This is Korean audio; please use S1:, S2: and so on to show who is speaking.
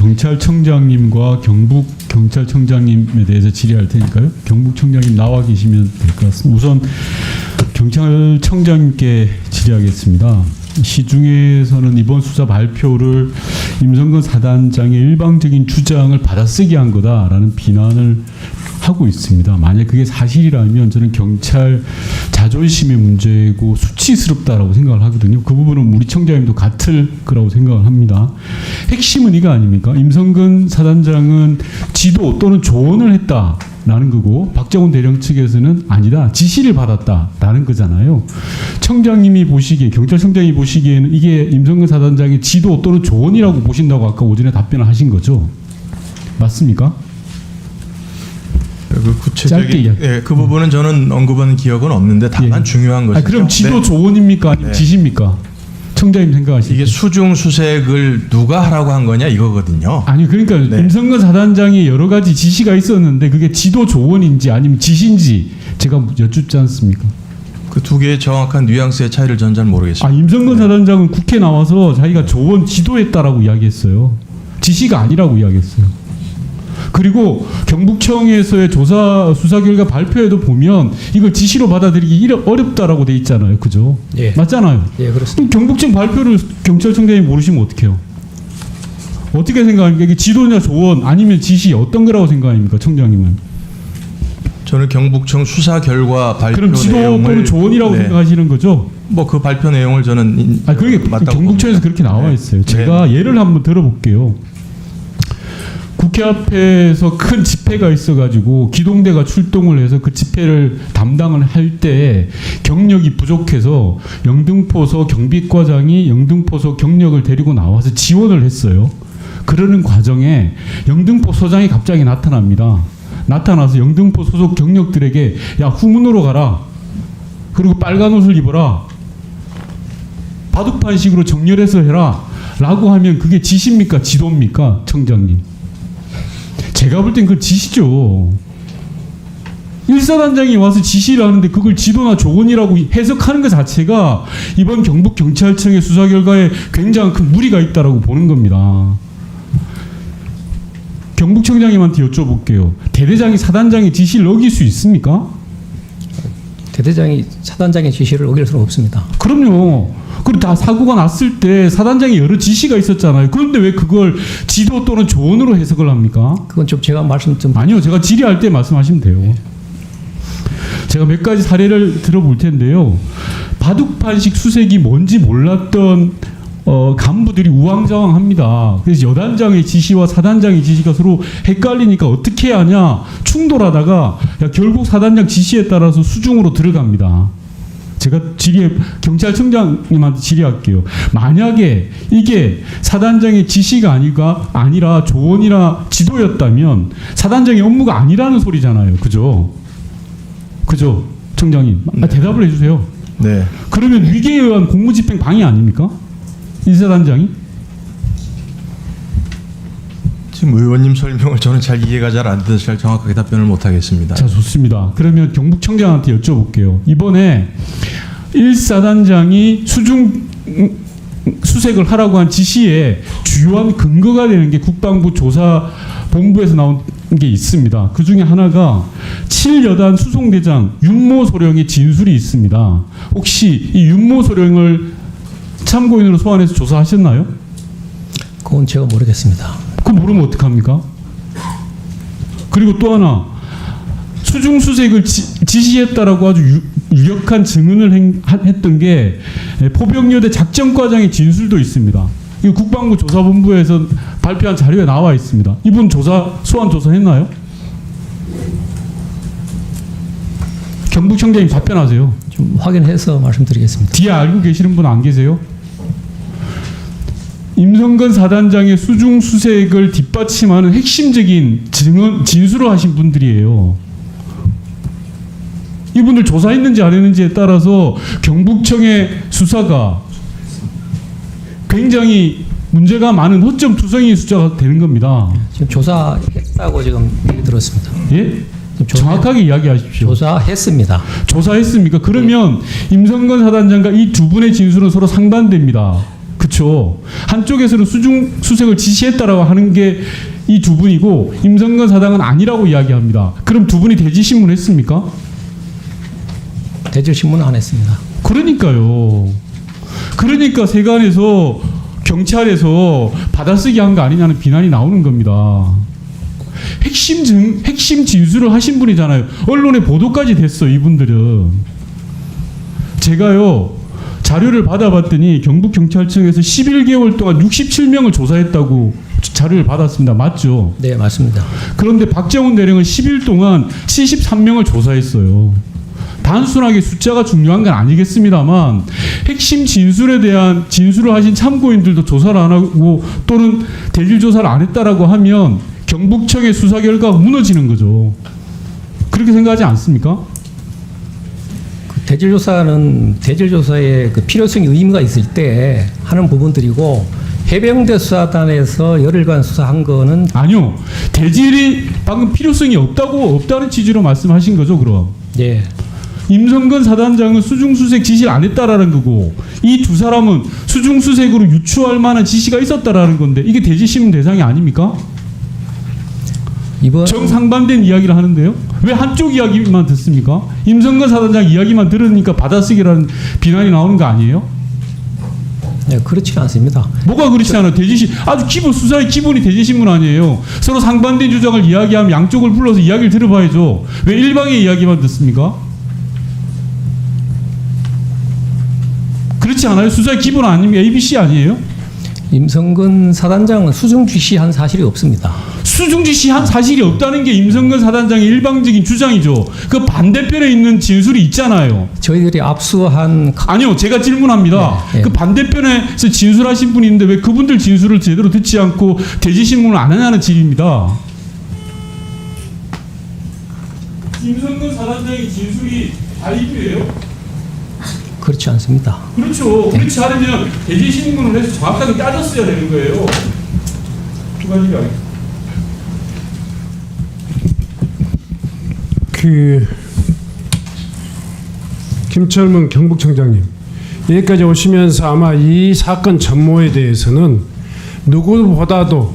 S1: 경찰청장님과 경북경찰청장님에 대해서 질의할 테니까요. 경북청장님 나와 계시면 될 것 같습니다. 우선 경찰청장님께 질의하겠습니다. 시중에서는 이번 수사 발표를 임성근 사단장의 일방적인 주장을 받아쓰기 한 거다라는 비난을 하고 있습니다. 만약 그게 사실이라면 저는 경찰 자존심의 문제고 수치스럽다라고 생각을 하거든요. 그 부분은 우리 청장님도 같을 거라고 생각을 합니다. 핵심은 이거 아닙니까? 임성근 사단장은 지도 또는 조언을 했다라는 거고 박정훈 대령 측에서는 아니다, 지시를 받았다라는 거잖아요. 청장님이 보시기에, 경찰청장이 보시기에는 이게 임성근 사단장의 지도 또는 조언이라고 보신다고 아까 오전에 답변을 하신 거죠. 맞습니까?
S2: 그 구체적인 그 부분은 저는 언급한 기억은 없는데 다만 중요한 것은
S1: 그럼 지도 조언입니까 아니면 지시입니까? 청장님 생각하시기에
S2: 이게 수중 수색을 누가 하라고 한 거냐 이거거든요.
S1: 아니 그러니까 임성근 사단장이 여러 가지 지시가 있었는데 그게 지도 조언인지 아니면 지시인지 제가 여쭙지 않습니까?
S2: 그 두 개의 정확한 뉘앙스의 차이를 전 잘 모르겠습니다.
S1: 임성근 사단장은 국회 나와서 자기가 조언 지도했다라고 이야기했어요. 지시가 아니라고 이야기했어요. 그리고 경북청에서의 조사 수사 결과 발표에도 보면 이걸 지시로 받아들이기 어렵다라고 돼 있잖아요. 그죠?
S3: 예.
S1: 맞잖아요.
S3: 예, 그렇습니다.
S1: 그럼 경북청 발표를 경찰청장이 모르시면 어떡해요? 어떻게 생각합니까? 이게 지도냐 조언 아니면 지시 어떤 거라고 생각합니까? 청장님은?
S2: 저는 경북청 수사 결과 발표
S1: 그럼 지도
S2: 내용을
S1: 또는 조언이라고 생각하시는 거죠?
S2: 뭐 그 발표 내용을 저는
S1: 그게 경북청에서 그렇게 나와 있어요. 제가 예를 한번 들어볼게요. 국회 앞에서 큰 집회가 있어가지고 기동대가 출동을 해서 그 집회를 담당을 할 때 경력이 부족해서 영등포소 경비과장이 영등포소 경력을 데리고 나와서 지원을 했어요. 그러는 과정에 영등포 소장이 갑자기 나타납니다. 나타나서 영등포 소속 경력들에게 야 후문으로 가라. 그리고 빨간 옷을 입어라. 바둑판식으로 정렬해서 해라. 라고 하면 그게 지시입니까? 지도입니까? 청장님. 제가 볼 땐 그걸 지시죠. 일사단장이 와서 지시를 하는데 그걸 지도나 조언이라고 해석하는 것 자체가 이번 경북경찰청의 수사 결과에 굉장히 큰 무리가 있다고 보는 겁니다. 경북청장님한테 여쭤볼게요. 대대장이 사단장의 지시를 어길 수 있습니까?
S3: 대대장이 사단장의 지시를 어길 수는 없습니다.
S1: 그럼요. 그리고 다 사고가 났을 때 사단장이 여러 지시가 있었잖아요. 그런데 왜 그걸 지도 또는 조언으로 해석을 합니까?
S3: 그건 좀 제가 말씀 좀
S1: 아니요. 제가 질의할 때 말씀하시면 돼요. 제가 몇 가지 사례를 들어볼 텐데요. 바둑판식 수색이 뭔지 몰랐던 간부들이 우왕좌왕합니다. 그래서 여단장의 지시와 사단장의 지시가 서로 헷갈리니까 어떻게 해야 하냐 충돌하다가 결국 사단장 지시에 따라서 수중으로 들어갑니다. 제가 경찰청장님한테 질의할게요. 만약에 이게 사단장의 지시가 아니라 조언이나 지도였다면 사단장의 업무가 아니라는 소리잖아요. 그죠? 그죠? 청장님. 대답을 해주세요.
S2: 네.
S1: 그러면 위계에 의한 공무집행 방해 아닙니까? 이 사단장이?
S2: 지금 의원님 설명을 저는 잘 이해가 잘 안 돼서 잘 정확하게 답변을 못 하겠습니다.
S1: 자, 좋습니다. 그러면 경북청장한테 여쭤볼게요. 이번에 1사단장이 수중 수색을 하라고 한 지시에 주요한 근거가 되는 게 국방부 조사본부에서 나온 게 있습니다. 그 중에 하나가 7여단 수송대장 윤모 소령의 진술이 있습니다. 혹시 이 윤모 소령을 참고인으로 소환해서 조사하셨나요?
S3: 그건 제가 모르겠습니다.
S1: 그거 모르면 어떡합니까? 그리고 또 하나 수중 수색을 지시했다라고 아주 유력한 증언을 했던 게 포병여대 작전과장의 진술도 있습니다. 이 국방부 조사본부에서 발표한 자료에 나와 있습니다. 이분 소환 조사했나요? 경북청장님 답변하세요.
S3: 좀 확인해서 말씀드리겠습니다.
S1: 뒤에 알고 계시는 분 안 계세요? 임성근 사단장의 수중 수색을 뒷받침하는 핵심적인 진술을 하신 분들이에요. 이분들 조사했는지 안 했는지에 따라서 경북청의 수사가 굉장히 문제가 많은 허점투성이 수사가 되는 겁니다.
S3: 지금 조사했다고 지금 얘기 들었습니다.
S1: 예? 정확하게 이야기하십시오.
S3: 조사했습니다.
S1: 조사했습니까? 그러면 임성근 사단장과 이 두 분의 진술은 서로 상반됩니다. 그렇죠. 한쪽에서는 수색을 지시했다라고 하는 게 이 두 분이고 임성근 사장은 아니라고 이야기합니다. 그럼 두 분이 대지신문 했습니까?
S3: 대질신문은 안 했습니다.
S1: 그러니까요. 그러니까 세관에서 경찰에서 받아쓰기 한 거 아니냐는 비난이 나오는 겁니다. 핵심 진술을 하신 분이잖아요. 언론에 보도까지 됐어, 이분들은. 제가요, 자료를 받아봤더니 경북경찰청에서 11개월 동안 67명을 조사했다고 자료를 받았습니다. 맞죠?
S3: 네, 맞습니다.
S1: 그런데 박정훈 대령은 10일 동안 73명을 조사했어요. 단순하게 숫자가 중요한 건 아니겠습니다만 핵심 진술에 대한 진술을 하신 참고인들도 조사를 안 하고 또는 대질 조사를 안 했다라고 하면 경북청의 수사 결과가 무너지는 거죠. 그렇게 생각하지 않습니까?
S3: 그 대질조사의 그 필요성이 의무가 있을 때 하는 부분들이고 해병대 수사단에서 열흘간 수사한 거는
S1: 아니요. 대질이 방금 필요성이 없다는 취지로 말씀하신 거죠, 그럼.
S3: 예.
S1: 임성근 사단장은 수중수색 지시를 안 했다라는 거고 이 두 사람은 수중수색으로 유추할 만한 지시가 있었다라는 건데 이게 대지신문 대상이 아닙니까?
S3: 이번
S1: 정상반된 이야기를 하는데요. 왜 한쪽 이야기만 듣습니까? 임성근 사단장 이야기만 들으니까 받아쓰기라는 비난이 나오는 거 아니에요?
S3: 네, 그렇지는 않습니다.
S1: 뭐가 그렇지 않아요? 대지신 아주 기본 수사의 기본이 대지신문 아니에요. 서로 상반된 주장을 이야기하면 양쪽을 불러서 이야기를 들어봐야죠. 왜 일방의 이야기만 듣습니까? 그렇지 않아요? 수사의 기본 아닙니까? ABC 아니에요?
S3: 임성근 사단장은 수중 지시한 사실이 없습니다.
S1: 수중 지시한 사실이 없다는 게 임성근 사단장의 일방적인 주장이죠. 그 반대편에 있는 진술이 있잖아요.
S3: 저희들이 압수한
S1: 아니요, 제가 질문합니다.
S3: 네, 네.
S1: 그 반대편에서 진술하신 분이 있는데 왜 그분들 진술을 제대로 듣지 않고 대지신문을 안 하냐는 질의입니다. 임성근 사단장의 진술이 발입이에요?
S3: 그렇지 않습니다.
S1: 그렇죠. 그렇지 않으면 대지신문을 해서 정확하게 따졌어야 되는 거예요. 두 가지가 아니에요.
S4: 김철문 경북청장님, 여기까지 오시면서 아마 이 사건 전모에 대해서는 누구보다도